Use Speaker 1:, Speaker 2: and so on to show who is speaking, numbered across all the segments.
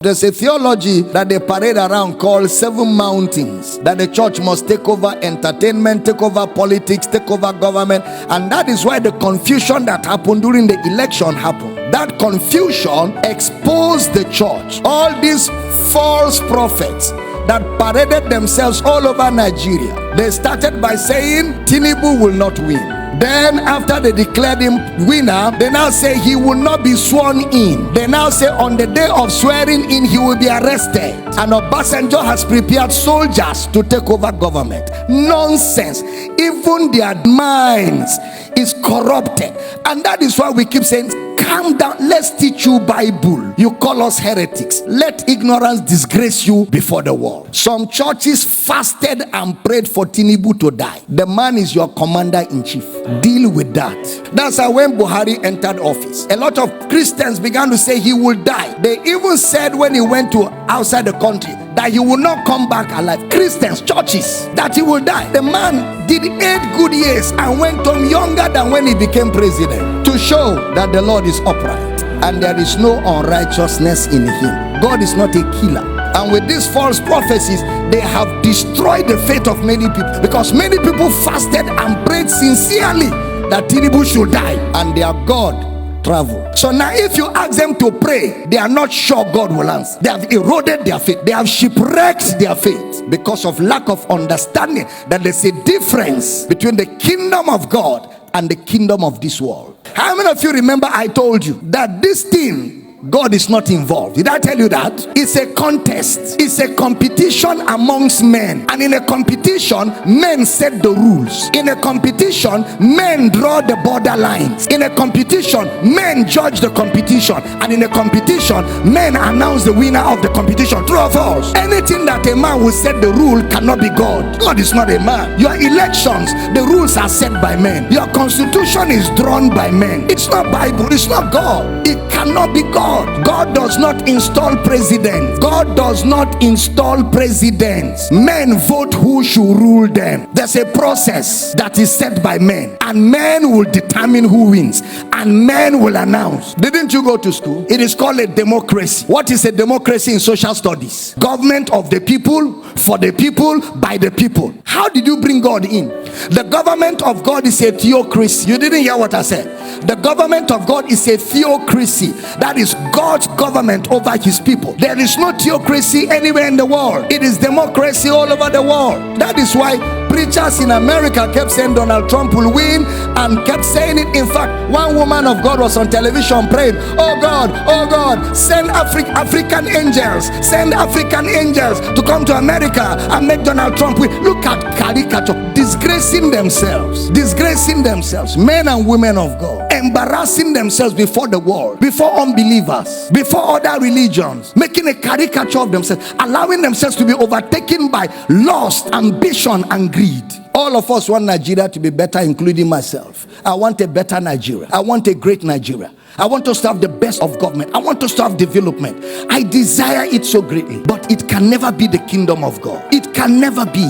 Speaker 1: There's a theology that they parade around called 7 mountains, that the church must take over entertainment, take over politics, take over government. And that is why the confusion that happened during the election happened. That confusion exposed the church. All these false prophets that paraded themselves all over Nigeria, they started by saying Tinubu will not win. Then after they declared him winner, they now say he will not be sworn in. They now say on the day of swearing in, he will be arrested. And Obasanjo has prepared soldiers to take over government. Nonsense. Even their minds is corrupted. And that is why we keep saying, calm down, let's teach you Bible. You call us heretics. Let ignorance disgrace you before the world. Some churches fasted and prayed for Tinubu to die. The man is your commander-in-chief. Deal with that. That's how when Buhari entered office, a lot of Christians began to say he will die. They even said when he went to outside the country that he will not come back alive. Christians, churches, that he will die. The man did 8 good years and went on younger than when he became president, to show that the Lord is upright and there is no unrighteousness in him. God is not a killer. And with these false prophecies, they have destroyed the faith of many people, because many people fasted and prayed sincerely that Tinubu should die, and their God traveled. So now if you ask them to pray, they are not sure God will answer. They have eroded their faith. They have shipwrecked their faith because of lack of understanding that there's a difference between the kingdom of God and the kingdom of this world. How many of you remember I told you that this thing, God is not involved? Did I tell you that? It's a contest. It's a competition amongst men. And in a competition, men set the rules. In a competition, men draw the borderlines. In a competition, men judge the competition. And in a competition, men announce the winner of the competition. True or false? Anything that a man will set the rule cannot be God. God is not a man. Your elections, the rules are set by men. Your constitution is drawn by men. It's not Bible. It's not God. It cannot be God. God does not install presidents. God does not install presidents. Men vote who should rule them. There's a process that is set by men, and men will determine who wins, and men will announce. Didn't you go to school? It is called a democracy. What is a democracy in social studies? Government of the people, for the people, by the people. How did you bring God in? The government of God is a theocracy. You didn't hear what I said. The government of God is a theocracy. That is God's government over his people. There is no theocracy anywhere in the world. It is democracy all over the world. That is why preachers in America kept saying Donald Trump will win, and kept saying it. In fact, one woman of God was on television praying, oh God, send African angels, send African angels to come to America and make Donald Trump win. Look at caricature, disgracing themselves, men and women of God, embarrassing themselves before the world, before unbelievers, before other religions, making a caricature of themselves, allowing themselves to be overtaken by lust, ambition, and greed. All of us want Nigeria to be better, including myself. I want a better Nigeria. I want a great Nigeria. I want us to have the best of government. I want us to have development. I desire it so greatly. But it can never be the kingdom of God. It can never be.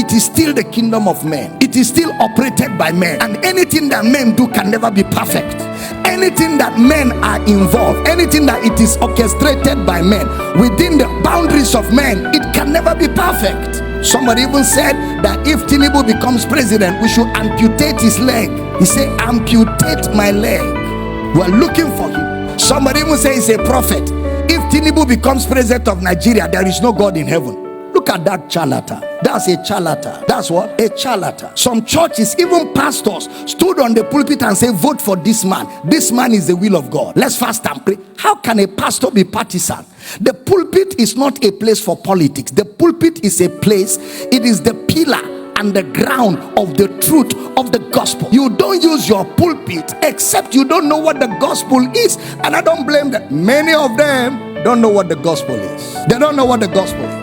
Speaker 1: It is still the kingdom of men. It is still operated by men. And anything that men do can never be perfect. Anything that men are involved, anything that it is orchestrated by men, within the boundaries of men, it can never be perfect. Somebody even said that if Tinubu becomes president, we should amputate his leg. He said, amputate my leg. We're looking for him. Somebody even says he's a prophet. If Tinubu becomes president of Nigeria, there is no God in heaven. Look at that charlatan. That's a charlatan. That's what? A charlatan. Some churches, even pastors, stood on the pulpit and say, vote for this man. This man is the will of God. Let's fast and pray. How can a pastor be partisan? The pulpit is not a place for politics. The pulpit is a place, it is the pillar and the ground of the truth of the gospel. You don't use your pulpit except you don't know what the gospel is. And I don't blame them. Many of them don't know what the gospel is. They don't know what the gospel is.